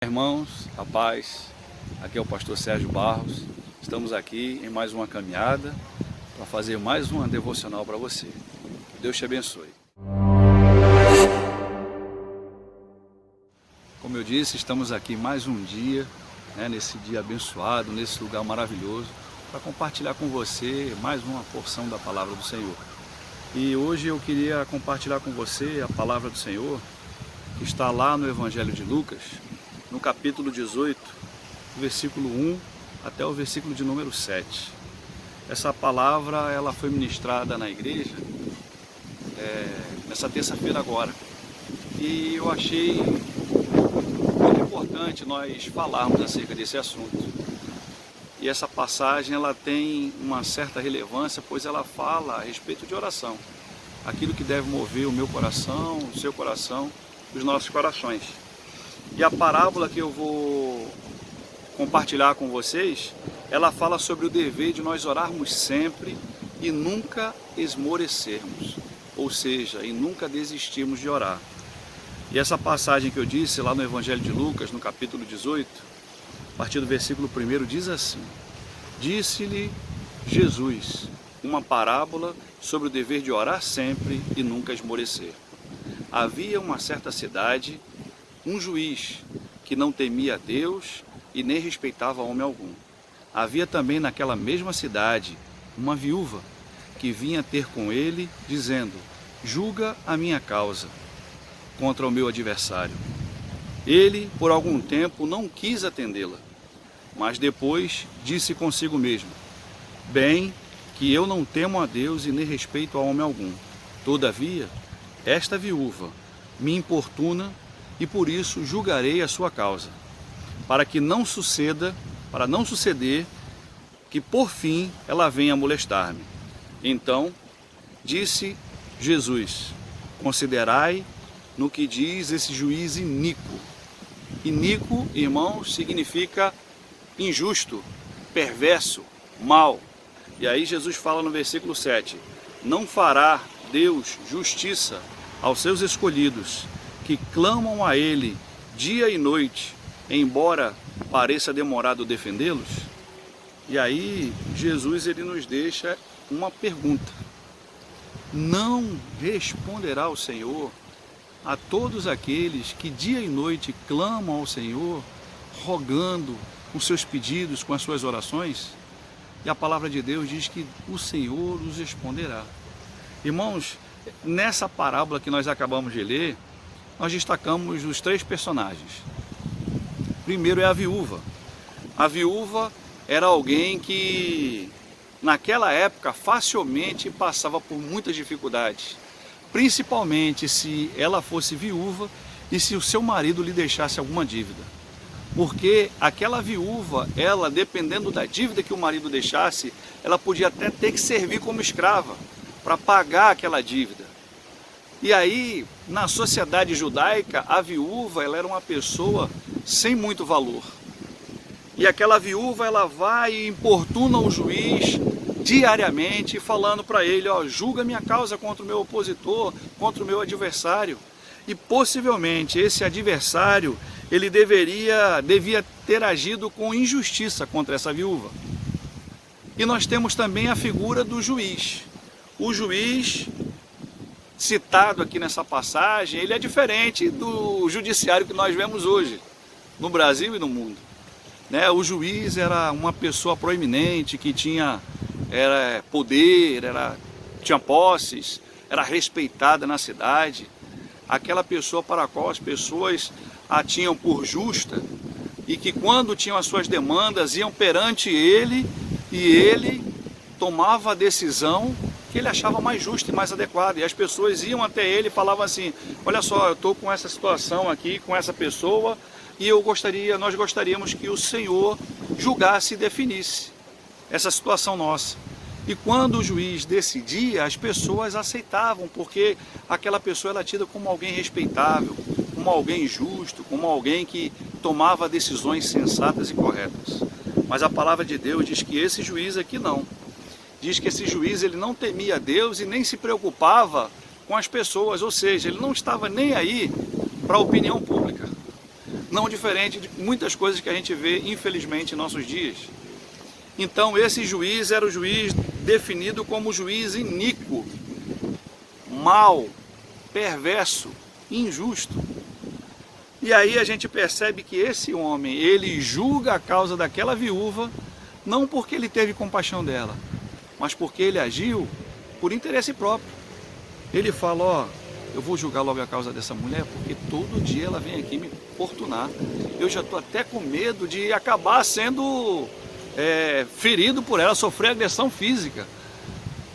Irmãos, a paz, aqui é o pastor Sérgio Barros. Estamos aqui em mais uma caminhada para fazer mais uma devocional para você. Que Deus te abençoe. Como eu disse, estamos aqui mais um dia, nesse dia abençoado, nesse lugar maravilhoso, para compartilhar com você mais uma porção da palavra do Senhor. E hoje eu queria compartilhar com você a palavra do Senhor, que está lá no Evangelho de Lucas, no capítulo 18, versículo 1 até o versículo de número 7. Essa palavra ela foi ministrada na igreja nessa terça-feira agora. E eu achei muito importante nós falarmos acerca desse assunto. E essa passagem ela tem uma certa relevância, pois ela fala a respeito de oração. Aquilo que deve mover o meu coração, o seu coração, os nossos corações. E a parábola que eu vou compartilhar com vocês, ela fala sobre o dever de nós orarmos sempre e nunca esmorecermos, ou seja, e nunca desistirmos de orar. E essa passagem que eu disse lá no Evangelho de Lucas, no capítulo 18, a partir do versículo 1, diz assim: Disse-lhe Jesus uma parábola sobre o dever de orar sempre e nunca esmorecer. Havia uma certa cidade, um juiz que não temia a Deus e nem respeitava homem algum. Havia também naquela mesma cidade uma viúva que vinha ter com ele, dizendo: julga a minha causa contra o meu adversário. Ele, por algum tempo, não quis atendê-la, mas depois disse consigo mesmo: bem que eu não temo a Deus e nem respeito a homem algum. Todavia, esta viúva me importuna e por isso julgarei a sua causa, para não suceder que por fim ela venha molestar-me. Então disse Jesus: considerai no que diz esse juiz iníquo. Iníquo, irmãos, significa injusto, perverso, mau. E aí Jesus fala no versículo 7, não fará Deus justiça aos seus escolhidos, que clamam a Ele dia e noite, embora pareça demorado defendê-los? E aí Jesus ele nos deixa uma pergunta: não responderá o Senhor a todos aqueles que dia e noite clamam ao Senhor, rogando com seus pedidos, com as suas orações? E a palavra de Deus diz que o Senhor os responderá. Irmãos, nessa parábola que nós acabamos de ler, nós destacamos os três personagens. Primeiro é a viúva. A viúva era alguém que, naquela época, facilmente passava por muitas dificuldades, principalmente se ela fosse viúva e se o seu marido lhe deixasse alguma dívida. Porque aquela viúva, ela, dependendo da dívida que o marido deixasse, ela podia até ter que servir como escrava para pagar aquela dívida. E aí, na sociedade judaica, a viúva ela era uma pessoa sem muito valor. E aquela viúva ela vai e importuna o juiz diariamente, falando para ele: julga minha causa contra o meu opositor, contra o meu adversário. E possivelmente esse adversário ele devia ter agido com injustiça contra essa viúva. E nós temos também a figura do juiz. O juiz citado aqui nessa passagem, ele é diferente do judiciário que nós vemos hoje, no Brasil e no mundo. O juiz era uma pessoa proeminente, que tinha poder, tinha posses, era respeitada na cidade. Aquela pessoa para a qual as pessoas a tinham por justa e que quando tinham as suas demandas iam perante ele e ele tomava a decisão que ele achava mais justa e mais adequada. E as pessoas iam até ele e falavam assim: olha só, eu estou com essa situação aqui, com essa pessoa, e nós gostaríamos que o Senhor julgasse e definisse essa situação nossa. E quando o juiz decidia, as pessoas aceitavam, porque aquela pessoa era tida como alguém respeitável, como alguém justo, como alguém que tomava decisões sensatas e corretas. Mas a palavra de Deus diz que esse juiz aqui não. Diz que esse juiz ele não temia a Deus e nem se preocupava com as pessoas, ou seja, ele não estava nem aí para a opinião pública. não diferente de muitas coisas que a gente vê, infelizmente, em nossos dias. Então, esse juiz era o juiz definido como juiz iníquo, mau, perverso, injusto. E aí a gente percebe que esse homem, ele julga a causa daquela viúva, não porque ele teve compaixão dela, mas porque ele agiu por interesse próprio. Ele fala, ó, eu vou julgar logo a causa dessa mulher, porque todo dia ela vem aqui me importunar. Eu já estou até com medo de acabar sendo ferido por ela, sofrer agressão física.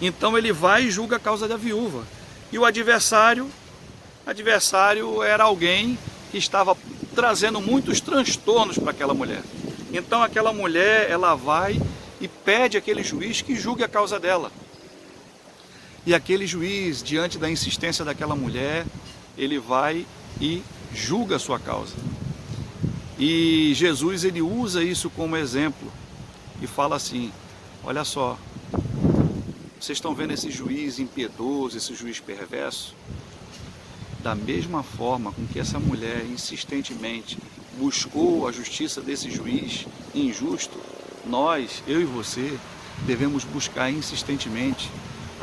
Então ele vai e julga a causa da viúva. E o adversário era alguém que estava trazendo muitos transtornos para aquela mulher. Então aquela mulher, ela vai e pede àquele juiz que julgue a causa dela. E aquele juiz, diante da insistência daquela mulher, ele vai e julga a sua causa. E Jesus, ele usa isso como exemplo e fala assim, olha só, vocês estão vendo esse juiz impiedoso, esse juiz perverso? Da mesma forma com que essa mulher insistentemente buscou a justiça desse juiz injusto, nós, eu e você, devemos buscar insistentemente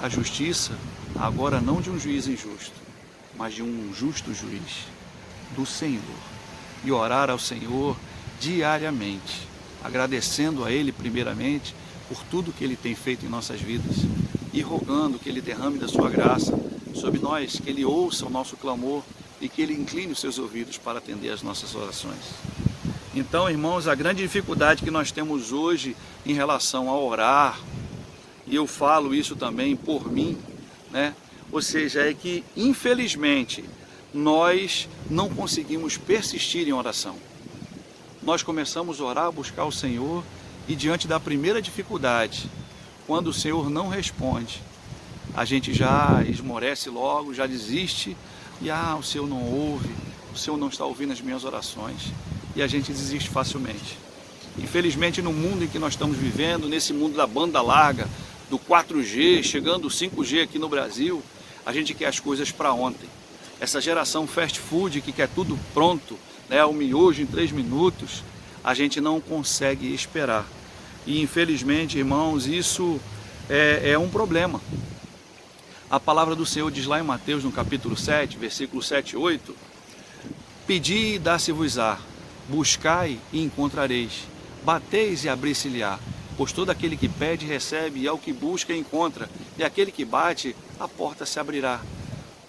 a justiça, agora não de um juiz injusto, mas de um justo juiz, do Senhor. E orar ao Senhor diariamente, agradecendo a Ele primeiramente por tudo que Ele tem feito em nossas vidas e rogando que Ele derrame da sua graça sobre nós, que Ele ouça o nosso clamor e que Ele incline os seus ouvidos para atender as nossas orações. Então, irmãos, a grande dificuldade que nós temos hoje em relação a orar, e eu falo isso também por mim, né? Ou seja, é que infelizmente nós não conseguimos persistir em oração. Nós começamos a orar, a buscar o Senhor, e diante da primeira dificuldade, quando o Senhor não responde, a gente já esmorece logo, já desiste, e o Senhor não ouve, o Senhor não está ouvindo as minhas orações, e a gente desiste facilmente. Infelizmente, no mundo em que nós estamos vivendo, nesse mundo da banda larga, do 4G, chegando o 5G aqui no Brasil, a gente quer as coisas para ontem. Essa geração fast food que quer tudo pronto, né, o miojo em 3 minutos, a gente não consegue esperar. E infelizmente, irmãos, isso é um problema. A palavra do Senhor diz lá em Mateus, no capítulo 7, versículo 7 e 8, pedi e dá-se-vos-á, buscai e encontrareis, bateis e abrir-se-lhe-á, pois todo aquele que pede recebe, e ao que busca encontra, e aquele que bate, a porta se abrirá.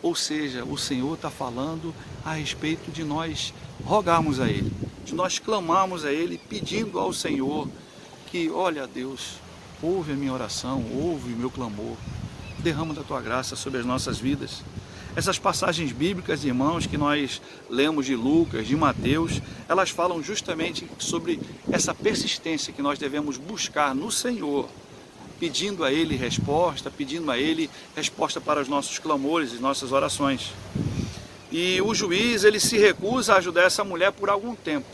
Ou seja, o Senhor está falando a respeito de nós rogarmos a Ele, de nós clamarmos a Ele, pedindo ao Senhor que, olha Deus, ouve a minha oração, ouve o meu clamor, derrama da Tua graça sobre as nossas vidas. Essas passagens bíblicas, irmãos, que nós lemos de Lucas, de Mateus, elas falam justamente sobre essa persistência que nós devemos buscar no Senhor, pedindo a Ele resposta, para os nossos clamores e nossas orações. E o juiz, ele se recusa a ajudar essa mulher por algum tempo,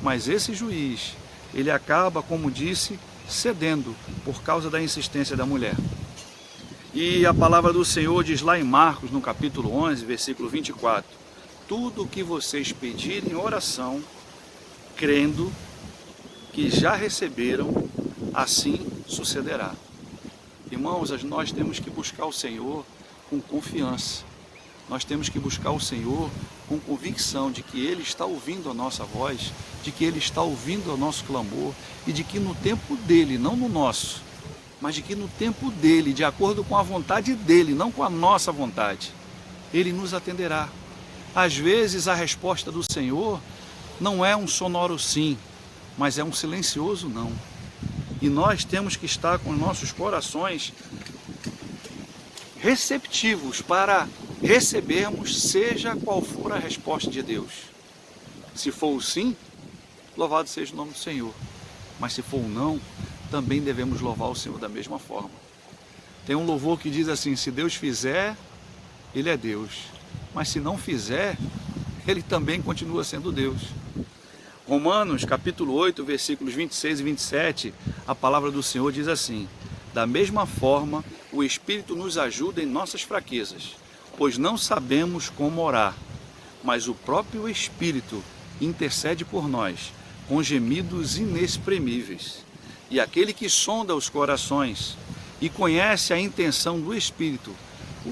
mas esse juiz, ele acaba, como disse, cedendo por causa da insistência da mulher. E a palavra do Senhor diz lá em Marcos, no capítulo 11, versículo 24, tudo o que vocês pedirem em oração, crendo que já receberam, assim sucederá. Irmãos, nós temos que buscar o Senhor com confiança. Nós temos que buscar o Senhor com convicção de que Ele está ouvindo a nossa voz, de que Ele está ouvindo o nosso clamor e de que no tempo dEle, não no nosso, mas de que no tempo dEle, de acordo com a vontade dEle, não com a nossa vontade, Ele nos atenderá. Às vezes a resposta do Senhor não é um sonoro sim, mas é um silencioso não. E nós temos que estar com nossos corações receptivos para recebermos, seja qual for a resposta de Deus. Se for o sim, louvado seja o nome do Senhor. Mas se for o não, também devemos louvar o Senhor da mesma forma. Tem um louvor que diz assim, se Deus fizer, Ele é Deus. Mas se não fizer, Ele também continua sendo Deus. Romanos capítulo 8, versículos 26 e 27, a palavra do Senhor diz assim, da mesma forma, o Espírito nos ajuda em nossas fraquezas, pois não sabemos como orar, mas o próprio Espírito intercede por nós com gemidos inexprimíveis. E aquele que sonda os corações e conhece a intenção do Espírito,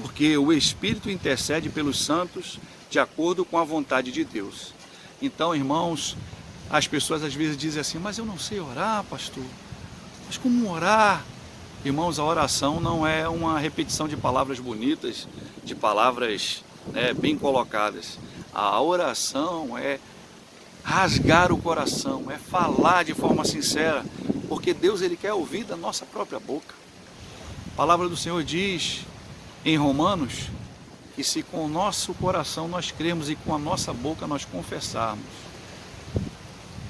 porque o Espírito intercede pelos santos de acordo com a vontade de Deus. Então, irmãos, as pessoas às vezes dizem assim, mas eu não sei orar, pastor. Mas como orar? Irmãos, a oração não é uma repetição de palavras bonitas, de palavras bem colocadas. A oração é rasgar o coração, é falar de forma sincera, porque Deus ele quer ouvir da nossa própria boca. A palavra do Senhor diz em Romanos que se com o nosso coração nós cremos e com a nossa boca nós confessarmos,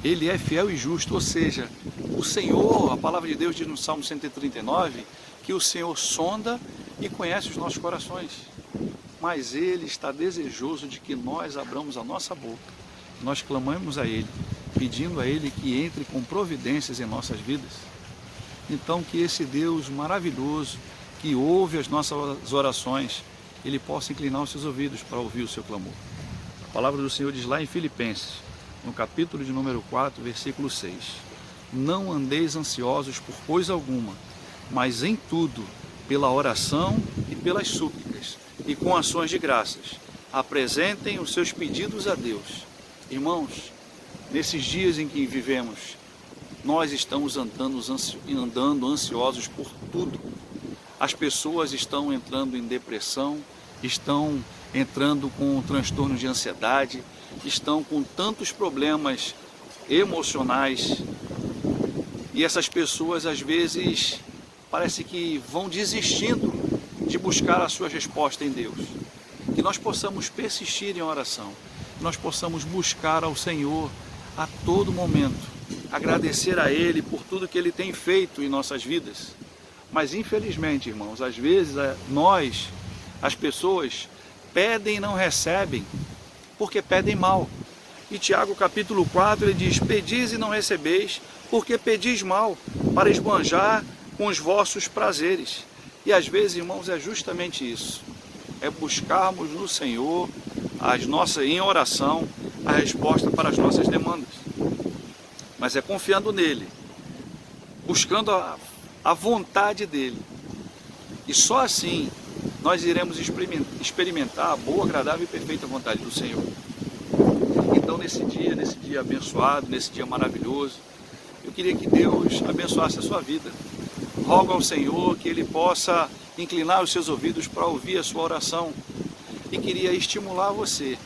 Ele é fiel e justo, ou seja, o Senhor, a palavra de Deus diz no Salmo 139, que o Senhor sonda e conhece os nossos corações, mas Ele está desejoso de que nós abramos a nossa boca, nós clamamos a Ele, pedindo a Ele que entre com providências em nossas vidas. Então que esse Deus maravilhoso, que ouve as nossas orações, Ele possa inclinar os seus ouvidos para ouvir o seu clamor. A palavra do Senhor diz lá em Filipenses, no capítulo de número 4, versículo 6. Não andeis ansiosos por coisa alguma, mas em tudo, pela oração e pelas súplicas, e com ações de graças, apresentem os seus pedidos a Deus. Irmãos, nesses dias em que vivemos, nós estamos andando ansiosos por tudo. As pessoas estão entrando em depressão, estão entrando com transtorno de ansiedade, estão com tantos problemas emocionais, e essas pessoas às vezes parece que vão desistindo de buscar a sua resposta em Deus. Que nós possamos persistir em oração, que nós possamos buscar ao Senhor a todo momento, agradecer a Ele por tudo que Ele tem feito em nossas vidas. Mas infelizmente, irmãos, às vezes as pessoas pedem e não recebem, porque pedem mal. E Tiago capítulo 4, ele diz, pedis e não recebeis, porque pedis mal, para esbanjar com os vossos prazeres. E às vezes, irmãos, é justamente isso, é buscarmos no Senhor, em oração, a resposta para as nossas demandas. Mas é confiando nele, buscando a vontade dele. E só assim nós iremos experimentar a boa, agradável e perfeita vontade do Senhor. Então nesse dia abençoado, nesse dia maravilhoso, eu queria que Deus abençoasse a sua vida. Rogo ao Senhor que Ele possa inclinar os seus ouvidos para ouvir a sua oração. E queria estimular você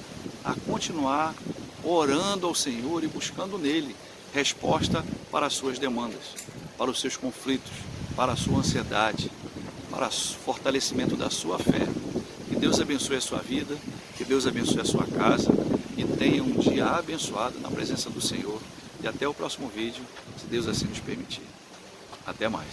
a continuar orando ao Senhor e buscando nele resposta para as suas demandas, para os seus conflitos, para a sua ansiedade, para o fortalecimento da sua fé. Que Deus abençoe a sua vida, que Deus abençoe a sua casa e tenha um dia abençoado na presença do Senhor. E até o próximo vídeo, se Deus assim nos permitir. Até mais.